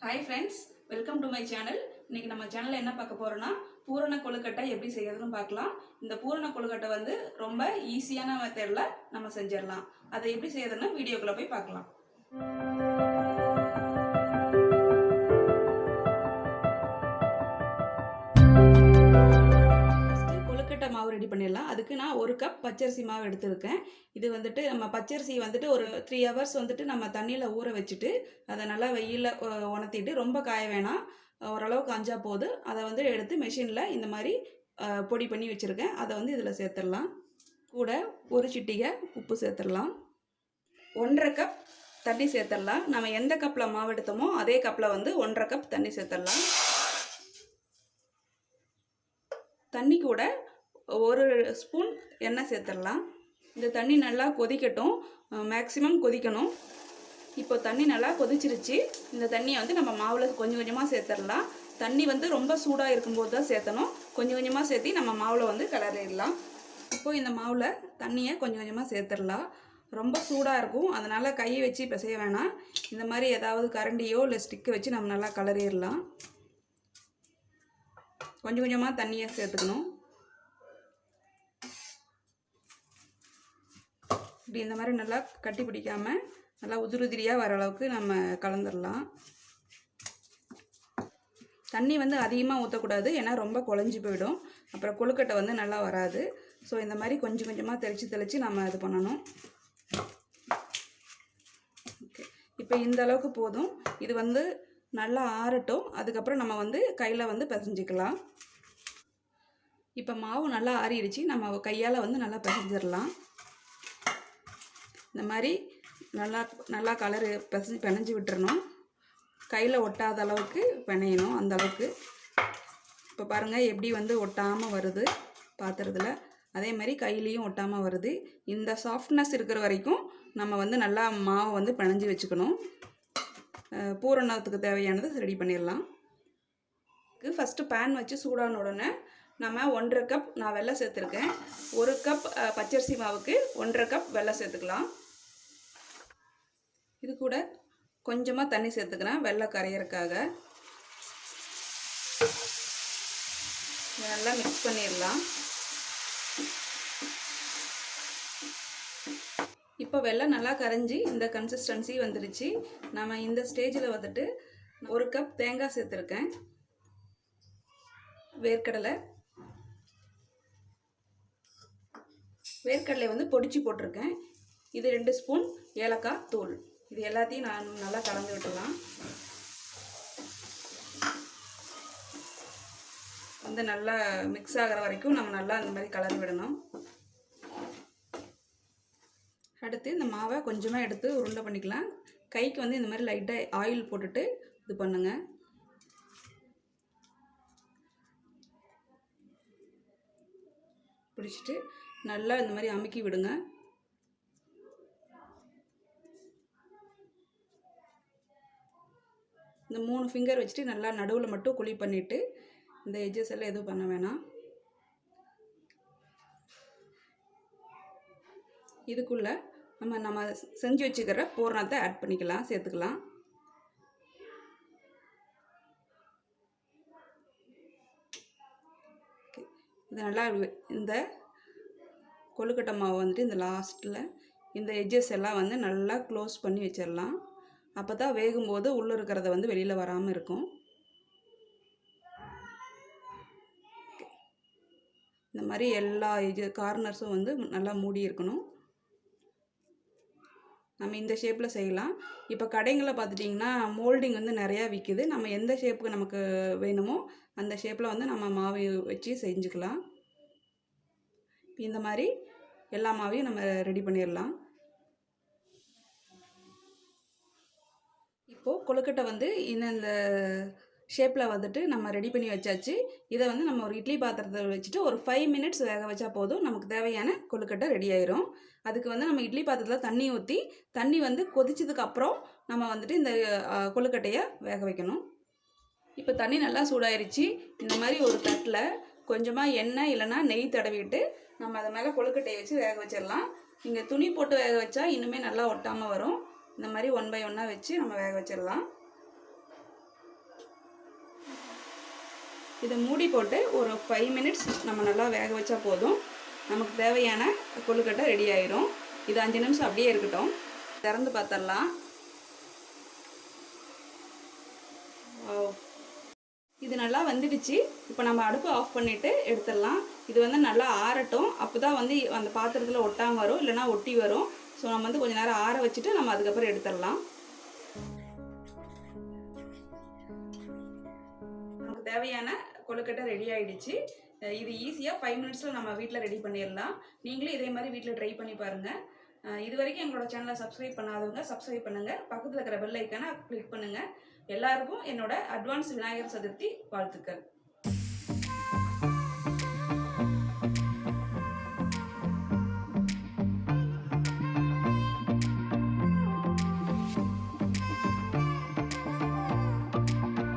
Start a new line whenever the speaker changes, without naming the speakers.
Hi friends, welcome to my channel. இன்னைக்கு நம்ம சேனல்ல என்ன பார்க்க போறோம்னா பூரண கொழுக்கட்டை எப்படி செய்யறதுன்னு பார்க்கலாம். இந்த பூரண கொழுக்கட்டை வந்து ரொம்ப ஈஸியான மெத்தட்ல நம்ம செஞ்சிரலாம். அதை எப்படி செய்யறதுன்னு வீடியோக்குள்ள போய் பார்க்கலாம். மாவு ரெடி பண்ணிடலாம். அதுக்கு நான் 1 கப் பச்சரிசி மாவு எடுத்துருக்கேன். இது வந்துட்டு நம்ம பச்சரிசி வந்துட்டு ஒரு 3 ஹவர்ஸ் வந்துட்டு நம்ம தண்ணியில் ஊற வச்சுட்டு அதை நல்லா வெயிலில் உணர்த்திட்டு ரொம்ப காய வேணாம், ஓரளவுக்கு காஞ்சா போதும். அதை வந்து எடுத்து மெஷினில் இந்த மாதிரி பொடி பண்ணி வச்சுருக்கேன். அதை வந்து இதில் சேர்த்துடலாம். கூட ஒரு சிட்டிகை உப்பு சேர்த்துடலாம். 1.5 கப் தண்ணி சேர்த்துடலாம். நம்ம எந்த கப்பில் மாவு எடுத்தோமோ அதே கப்பில் வந்து 1.5 கப் தண்ணி சேர்த்துடலாம். தண்ணி கூட 1 ஸ்பூன் எண்ணெய் சேர்த்துடலாம். இந்த தண்ணி நல்லா கொதிக்கட்டும், மேக்ஸிமம் கொதிக்கணும். இப்போ தண்ணி நல்லா கொதிச்சிருச்சு. இந்த தண்ணியை வந்து நம்ம மாவில் கொஞ்சம் கொஞ்சமாக சேர்த்துடலாம். தண்ணி வந்து ரொம்ப சூடாக இருக்கும்போது தான் சேர்த்தணும். கொஞ்சம் கொஞ்சமாக சேர்த்து நம்ம மாவில் வந்து கிளறிடலாம். இப்போது இந்த மாவில் தண்ணியை கொஞ்சம் கொஞ்சமாக சேர்த்துடலாம். ரொம்ப சூடாக இருக்கும், அதனால் கையை வச்சு பிசைய வேணாம். இந்த மாதிரி ஏதாவது கரண்டியோ இல்லை ஸ்டிக்கை வச்சு நம்ம நல்லா கிளறிடலாம். கொஞ்சம் கொஞ்சமாக தண்ணியை சேர்த்துக்கணும். இப்படி இந்த மாதிரி நல்லா கட்டி பிடிக்காமல் நல்லா உதிரியாக வர அளவுக்கு நம்ம கலந்துடலாம். தண்ணி வந்து அதிகமாக ஊற்றக்கூடாது, ஏன்னா ரொம்ப குழஞ்சி போயிடும், அப்புறம் கொழுக்கட்டை வந்து நல்லா வராது. ஸோ இந்த மாதிரி கொஞ்சம் கொஞ்சமாக தெளித்து நம்ம இது பண்ணணும். ஓகே, இப்போ இந்த அளவுக்கு போதும். இது வந்து நல்லா ஆறட்டும். அதுக்கப்புறம் நம்ம வந்து கையில் வந்து பிசைஞ்சிக்கலாம். இப்போ மாவு நல்லா ஆறிடுச்சு. நம்ம கையால் வந்து நல்லா பிசைஞ்சிடலாம். இந்த மாதிரி நல்லா கலரு பிணைஞ்சி விட்டுறணும். கையில் ஒட்டாத அளவுக்கு பிணையணும், அந்த அளவுக்கு. இப்போ பாருங்கள் எப்படி வந்து ஒட்டாமல் வருது பாத்திரத்தில். அதே மாதிரி கையிலையும் ஒட்டாமல் வருது. இந்த சாஃப்ட்னஸ் இருக்கிற வரைக்கும் நம்ம வந்து நல்லா மாவை வந்து பிணைஞ்சி வச்சுக்கணும். பூரணத்துக்கு தேவையானது ரெடி பண்ணிடலாம். ஃபஸ்ட்டு பேன் வச்சு சூடான உடனே நம்ம 1.5 கப் நான் வெல்லம் சேர்த்துருக்கேன். 1 கப் பச்சரிசி மாவுக்கு 1.5 கப் வெல்லம் சேர்த்துக்கலாம். இது கூட கொஞ்சமாக தண்ணி சேர்த்துக்கிறேன் வெல்லம் கரையிறதுக்காக. நல்லா மிக்ஸ் பண்ணிடலாம். இப்போ வெல்லம் நல்லா கரைஞ்சி இந்த கன்சிஸ்டன்சி வந்துடுச்சு. நம்ம இந்த ஸ்டேஜில் வந்துட்டு 1 கப் தேங்காய் சேர்த்துருக்கேன். வேர்க்கடலை வந்து பொடிச்சு போட்டிருக்கேன். இது 2 ஸ்பூன் ஏலக்காய் தூள். இது எல்லாத்தையும் நான் நல்லா கலந்து விட்டுடலாம். வந்து நல்லா மிக்ஸ் ஆகிற வரைக்கும் நம்ம நல்லா இந்த மாதிரி கலந்து விடணும். அடுத்து இந்த மாவை கொஞ்சமாக எடுத்து உருண்டை பண்ணிக்கலாம். கைக்கு வந்து இந்த மாதிரி லைட்டாக ஆயில் போட்டுட்டு இது பண்ணுங்க. பிடிச்சிட்டு நல்லா இந்த மாதிரி அமுக்கி விடுங்க. இந்த 3 ஃபிங்கர் வச்சுட்டு நல்லா நடுவில் மட்டும் குழி பண்ணிவிட்டு இந்த எட்ஜஸ் எல்லாம் எதுவும் பண்ண வேணாம். இதுக்குள்ளே நம்ம செஞ்சு வச்சுக்கிற பூரணத்தை ஆட் பண்ணிக்கலாம், சேர்த்துக்கலாம். இது நல்லா இந்த கொழுக்கட்டை மாவு வந்துட்டு இந்த லாஸ்ட்டில் இந்த எட்ஜஸ் எல்லாம் வந்து நல்லா க்ளோஸ் பண்ணி வச்சிடலாம். அப்போ தான் வேகும்போது உள்ளே இருக்கிறத வந்து வெளியில் வராமல் இருக்கும். இந்த மாதிரி எல்லா கார்னர்ஸும் வந்து நல்லா மூடி இருக்கணும். நம்ம இந்த ஷேப்பில் செய்யலாம். இப்போ கடைங்களில் பார்த்துட்டிங்கன்னா மோல்டிங் வந்து நிறையா விற்கிது. நம்ம எந்த ஷேப்புக்கு நமக்கு வேணுமோ அந்த ஷேப்பில் வந்து நம்ம மாவு வச்சு செஞ்சுக்கலாம். இந்த மாதிரி எல்லா மாவையும் நம்ம ரெடி பண்ணிடலாம். இப்போது கொழுக்கட்டை வந்து இந்த ஷேப்பில் வந்துட்டு நம்ம ரெடி பண்ணி வச்சாச்சு. இதை வந்து நம்ம ஒரு இட்லி பாத்திரத்தில் வச்சுட்டு ஒரு 5 மினிட்ஸ் வேக வச்சா போதும், நமக்கு தேவையான கொழுக்கட்டை ரெடி ஆயிரும். அதுக்கு வந்து நம்ம இட்லி பாத்திரத்தில் தண்ணி ஊற்றி தண்ணி வந்து கொதிச்சதுக்கப்புறம் நம்ம வந்துட்டு இந்த கொழுக்கட்டையை வேக வைக்கணும். இப்போ தண்ணி நல்லா சூடாயிருச்சு. இந்த மாதிரி ஒரு தட்டில் கொஞ்சமாக எண்ணெய் இல்லைன்னா நெய் தடவிட்டு நம்ம அதை மேலே கொழுக்கட்டையை வச்சு வேக வச்சிடலாம். நீங்கள் துணி போட்டு வேக வச்சா இன்னுமே நல்லா ஒட்டாமல் வரும். இந்த மாதிரி 1 by 1 வச்சு நம்ம வேக வச்சிடலாம். இதை மூடி போட்டு ஒரு 5 மினிட்ஸ் நம்ம நல்லா வேக வச்சா போதும். நமக்கு தேவையான கொழுக்கட்டை ரெடி ஆயிரும். இது 5 நிமிஷம் அப்படியே இருக்கட்டும். திறந்து பார்த்தரலாம். இது நல்லா வந்துடுச்சு. இப்போ நம்ம அடுப்பு ஆஃப் பண்ணிவிட்டு எடுத்துடலாம். இது வந்து நல்லா ஆறட்டும். அப்போ தான் வந்து அந்த பாத்திரத்தில் ஒட்டாமல் வரும், இல்லைனா ஒட்டி வரும். ஸோ நம்ம வந்து கொஞ்சம் நேரம் ஆற வச்சுட்டு நம்ம அதுக்கப்புறம் எடுத்துடலாம். நமக்கு தேவையான கொழுக்கட்டை ரெடி ஆகிடுச்சு. இது ஈஸியாக 5 மினிட்ஸில் நம்ம வீட்டில் ரெடி பண்ணிடலாம். நீங்களும் இதே மாதிரி வீட்டில் ட்ரை பண்ணி பாருங்கள். இது வரைக்கும் எங்களோட சேனலை சப்ஸ்கிரைப் பண்ணாதவங்க சப்ஸ்கிரைப் பண்ணுங்கள். பக்கத்தில் இருக்கிற பெல் ஐக்கானை கிளிக் பண்ணுங்கள். எல்லாருக்கும் என்னோட அட்வான்ஸ் விநாயகர் சதுர்த்தி வாழ்த்துக்கள்.